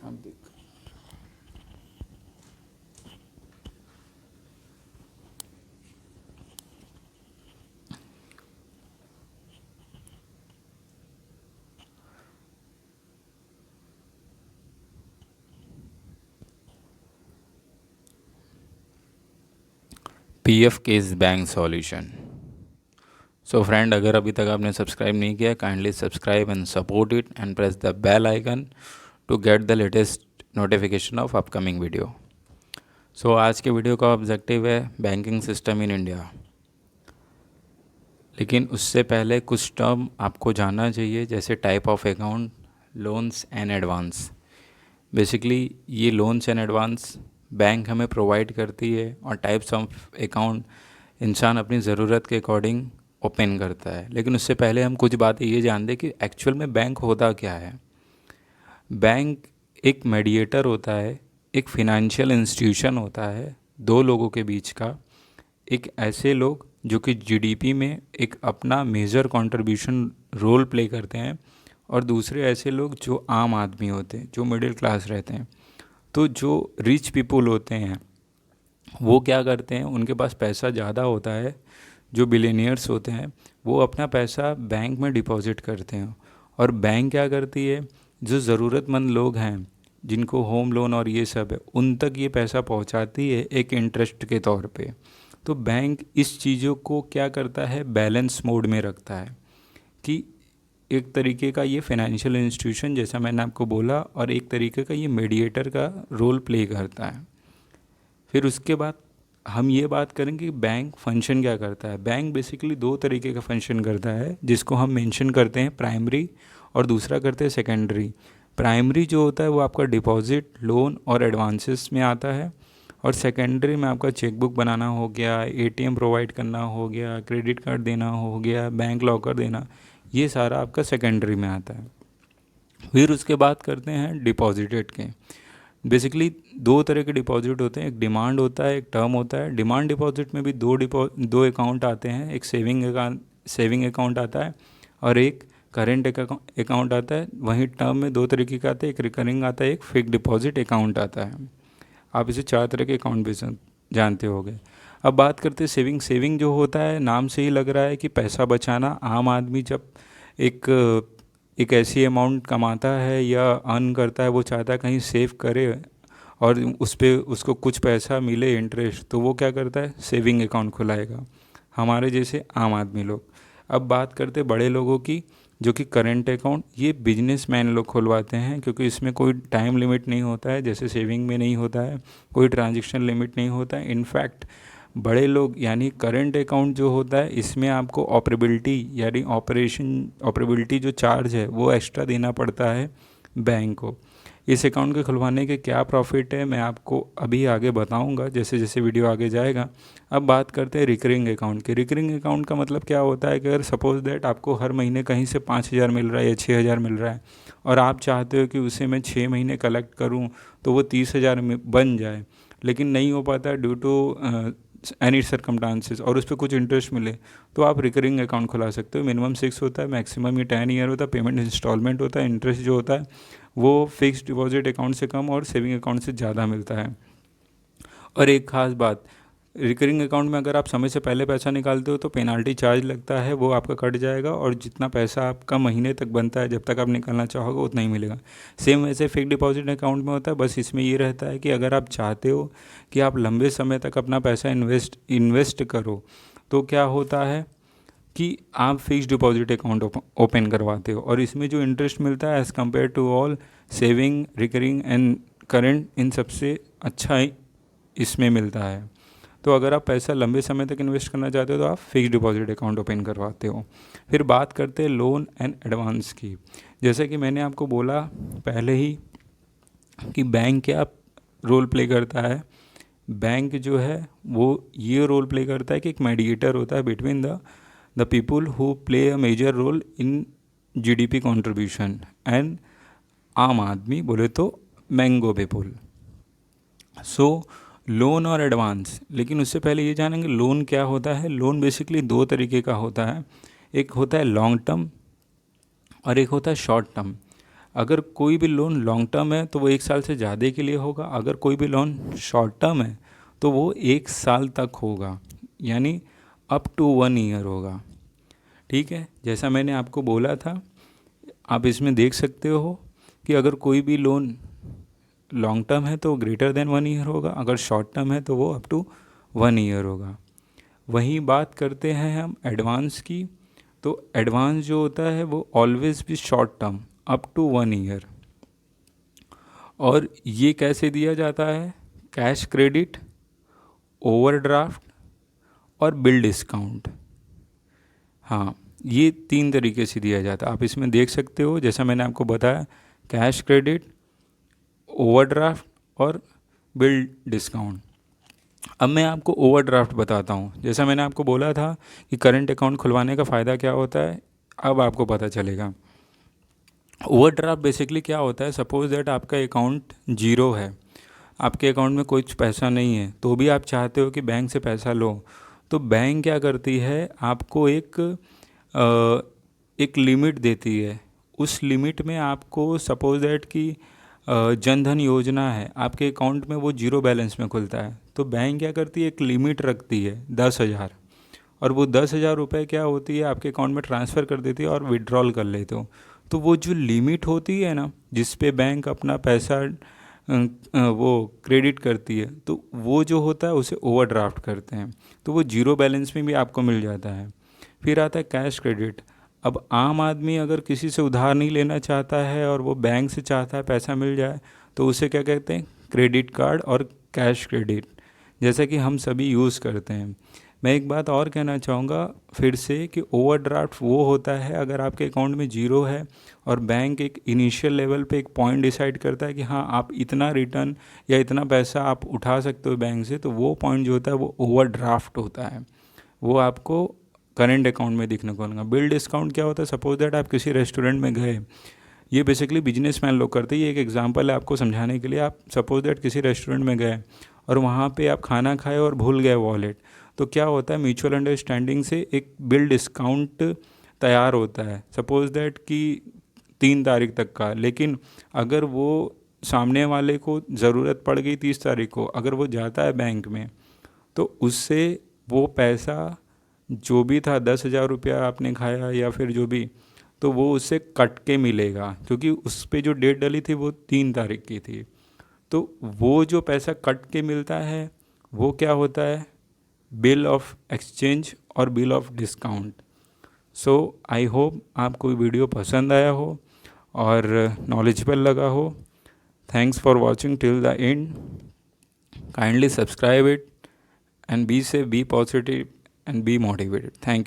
आप देख। PF case bank solution. So friend, अगर अभी तक आपने सब्सक्राइब नहीं किया, kindly subscribe and support it and press the bell icon to get the latest notification of upcoming video. So आज के वीडियो का ऑब्जेक्टिव है बैंकिंग सिस्टम इन इंडिया। लेकिन उससे पहले कुछ टर्म आपको जानना चाहिए, जैसे type of account, loans and advance. Basically ये लोन्स एंड एडवांस बैंक हमें प्रोवाइड करती है, और टाइप्स ऑफ अकाउंट इंसान अपनी ज़रूरत के अकॉर्डिंग ओपन करता है। लेकिन उससे पहले हम कुछ बातें ये जान दें कि एक्चुअल में बैंक होता क्या है। बैंक एक मीडिएटर होता है, एक फिनेंशियल इंस्टीट्यूशन होता है दो लोगों के बीच का। एक ऐसे लोग जो कि जीडीपी में एक अपना मेजर कंट्रीब्यूशन रोल प्ले करते हैं, और दूसरे ऐसे लोग जो आम आदमी होते हैं, जो मिडिल क्लास रहते हैं। तो जो रिच पीपल होते हैं वो क्या करते हैं, उनके पास पैसा ज़्यादा होता है। जो बिलियनियर्स होते हैं वो अपना पैसा बैंक में डिपॉजिट करते हैं, और बैंक क्या करती है, जो ज़रूरतमंद लोग हैं जिनको होम लोन और ये सब है, उन तक ये पैसा पहुंचाती है एक इंटरेस्ट के तौर पे। तो बैंक इस चीज़ों को क्या करता है, बैलेंस मोड में रखता है कि एक तरीके का ये फाइनेंशियल इंस्टीट्यूशन, जैसा मैंने आपको बोला, और एक तरीके का ये मीडिएटर का रोल प्ले करता है। फिर उसके बाद हम ये बात करेंगे कि बैंक फंक्शन क्या करता है। बैंक बेसिकली दो तरीके का फंक्शन करता है, जिसको हम मेंशन करते हैं प्राइमरी, और दूसरा करते हैं सेकेंडरी। प्राइमरी जो होता है वो आपका डिपॉजिट, लोन और एडवांसेस में आता है, और सेकेंडरी में आपका चेकबुक बनाना हो गया, एटीएम प्रोवाइड करना हो गया, क्रेडिट कार्ड देना हो गया, बैंक लॉकर देना, ये सारा आपका सेकेंडरी में आता है। फिर उसके बाद करते हैं डिपॉजिटेड के। बेसिकली दो तरह के डिपॉजिट होते हैं, एक डिमांड होता है, एक टर्म होता है। डिमांड डिपॉजिट में भी दो अकाउंट आते हैं, एक सेविंग अकाउंट आता है, और एक करेंट अकाउंट आता है। वहीं टर्म में दो तरीके का आता है, एक रिकरिंग आता है, एक फिक्स डिपॉजिट अकाउंट आता है। आप इसे चार तरह के अकाउंट भी जानते होंगे। अब बात करते हैं सेविंग। सेविंग जो होता है, नाम से ही लग रहा है कि पैसा बचाना। आम आदमी जब एक एक ऐसी अमाउंट कमाता है या अर्न करता है, वो चाहता है कहीं सेव करे और उस पर उसको कुछ पैसा मिले इंटरेस्ट, तो वो क्या करता है, सेविंग अकाउंट खुलाएगा, हमारे जैसे आम आदमी लोग। अब बात करते हैं बड़े लोगों की, जो कि करेंट अकाउंट, ये बिजनेसमैन लोग खुलवाते हैं, क्योंकि इसमें कोई टाइम लिमिट नहीं होता है, जैसे सेविंग में नहीं होता है, कोई ट्रांजेक्शन लिमिट नहीं होता है। इनफैक्ट बड़े लोग यानी करंट अकाउंट जो होता है, इसमें आपको ऑपरेबिलिटी यानी ऑपरेबिलिटी जो चार्ज है वो एक्स्ट्रा देना पड़ता है बैंक को। इस अकाउंट के खुलवाने के क्या प्रॉफिट है, मैं आपको अभी आगे बताऊंगा जैसे जैसे वीडियो आगे जाएगा। अब बात करते हैं रिकरिंग अकाउंट की। रिकरिंग अकाउंट का मतलब क्या होता है कि अगर सपोज दैट आपको हर महीने कहीं से 5,000 मिल रहा है या 6,000 मिल रहा है, और आप चाहते हो कि उसे मैं 6 महीने कलेक्ट करूँ तो वो 30,000 में बन जाए, लेकिन नहीं हो पाता ड्यू टू एनी सर्कमस्टांसेस, और उस पर कुछ इंटरेस्ट मिले, तो आप रिकरिंग अकाउंट खुला सकते हो। मिनिमम 6 होता है, मैक्सिमम ये 10 ईयर होता है। पेमेंट इंस्टॉलमेंट होता है। इंटरेस्ट जो होता है वो फिक्स्ड डिपॉजिट अकाउंट से कम और सेविंग अकाउंट से ज़्यादा मिलता है। और एक खास बात, रिकरिंग अकाउंट में अगर आप समय से पहले पैसा निकालते हो तो पेनाल्टी चार्ज लगता है, वो आपका कट जाएगा, और जितना पैसा आपका महीने तक बनता है, जब तक आप निकालना चाहोगे उतना ही मिलेगा। सेम वैसे फिक्स डिपॉजिट अकाउंट में होता है, बस इसमें ये रहता है कि अगर आप चाहते हो कि आप लंबे समय तक अपना पैसा इन्वेस्ट करो, तो क्या होता है कि आप फिक्स डिपॉजिट अकाउंट ओपन करवाते हो, और इसमें जो इंटरेस्ट मिलता है as compare to all saving, recurring and current, इन सबसे अच्छा ही इसमें मिलता है। तो अगर आप पैसा लंबे समय तक इन्वेस्ट करना चाहते हो तो आप फिक्स डिपॉजिट अकाउंट ओपन करवाते हो। फिर बात करते हैं लोन एंड एडवांस की। जैसे कि मैंने आपको बोला पहले ही कि बैंक क्या रोल प्ले करता है। बैंक जो है वो ये रोल प्ले करता है कि एक मीडिएटर होता है between the people who play a major role in GDP contribution and आम आदमी बोले तो मैंगो पीपल। सो लोन और एडवांस, लेकिन उससे पहले ये जानेंगे लोन क्या होता है। लोन बेसिकली दो तरीके का होता है, एक होता है लॉन्ग टर्म और एक होता है शॉर्ट टर्म। अगर कोई भी लोन लॉन्ग टर्म है तो वो 1 साल से ज़्यादा के लिए होगा, अगर कोई भी लोन शॉर्ट टर्म है तो वो 1 साल तक होगा, यानी अप टू 1 ईयर होगा। ठीक है, जैसा मैंने आपको बोला था, आप इसमें देख सकते हो कि अगर कोई भी लोन लॉन्ग टर्म है तो ग्रेटर देन 1 ईयर होगा, अगर शॉर्ट टर्म है तो वो अप टू 1 ईयर होगा। वहीं बात करते हैं हम एडवांस की, तो एडवांस जो होता है वो ऑलवेज भी short term up to 1 year. और ये कैसे दिया जाता है? कैश क्रेडिट, ओवरड्राफ्ट और बिल डिस्काउंट। हाँ, ये 3 तरीके से दिया जाता है। आप इसमें देख सकते हो, जैसा मैंने आपको बताया, कैश क्रेडिट, ओवरड्राफ्ट और बिल डिस्काउंट। अब मैं आपको ओवरड्राफ्ट बताता हूँ। जैसा मैंने आपको बोला था कि करंट अकाउंट खुलवाने का फ़ायदा क्या होता है, अब आपको पता चलेगा। ओवरड्राफ्ट बेसिकली क्या होता है, सपोज दैट आपका अकाउंट जीरो है, आपके अकाउंट में कुछ पैसा नहीं है, तो भी आप चाहते हो कि बैंक से पैसा लो, तो बैंक क्या करती है, आपको एक लिमिट देती है। उस लिमिट में आपको सपोज दैट कि जनधन योजना है, आपके अकाउंट में वो जीरो बैलेंस में खुलता है, तो बैंक क्या करती है, एक लिमिट रखती है 10,000, और वो 10,000 रुपये क्या होती है, आपके अकाउंट में ट्रांसफ़र कर देती है और विड्रॉल कर लेते हो। तो वो जो लिमिट होती है ना, जिस पे बैंक अपना पैसा वो क्रेडिट करती है, तो वो जो होता है उसे ओवरड्राफ्ट करते हैं, तो वो जीरो बैलेंस में भी आपको मिल जाता है। फिर आता है कैश क्रेडिट। अब आम आदमी अगर किसी से उधार नहीं लेना चाहता है और वो बैंक से चाहता है पैसा मिल जाए, तो उसे क्या कहते हैं, क्रेडिट कार्ड और कैश क्रेडिट, जैसा कि हम सभी यूज़ करते हैं। मैं एक बात और कहना चाहूँगा फिर से कि ओवरड्राफ्ट वो होता है अगर आपके अकाउंट में जीरो है और बैंक एक इनिशियल लेवल पे एक पॉइंट डिसाइड करता है कि हाँ आप इतना रिटर्न या इतना पैसा आप उठा सकते हो बैंक से, तो वो पॉइंट जो होता है वो ओवरड्राफ्ट होता है, वो आपको करेंट अकाउंट में दिखने को मिलेगा। बिल डिस्काउंट क्या होता है, सपोज दैट आप किसी रेस्टोरेंट में गए, ये बेसिकली बिजनेसमैन लोग करते हैं, ये एक एग्जांपल है आपको समझाने के लिए। आप सपोज दैट किसी रेस्टोरेंट में गए और वहाँ पे आप खाना खाए और भूल गए वॉलेट, तो क्या होता है, म्यूचुअल अंडरस्टैंडिंग से एक बिल डिस्काउंट तैयार होता है, सपोज दैट कि 3 तारीख तक का। लेकिन अगर वो सामने वाले को ज़रूरत पड़ गई 30 तारीख को, अगर वो जाता है बैंक में, तो उससे वो पैसा जो भी था 10,000 रुपया आपने खाया या फिर जो भी, तो वो उससे कट के मिलेगा, क्योंकि उस पर जो डेट डली थी वो 3 तारीख की थी। तो वो जो पैसा कट के मिलता है वो क्या होता है, बिल ऑफ एक्सचेंज और bill of discount. So I hope आपको वीडियो पसंद आया हो और नॉलेजेबल लगा हो। Thanks for watching till the end. Kindly subscribe it and be safe, be positive and be motivated. Thank you.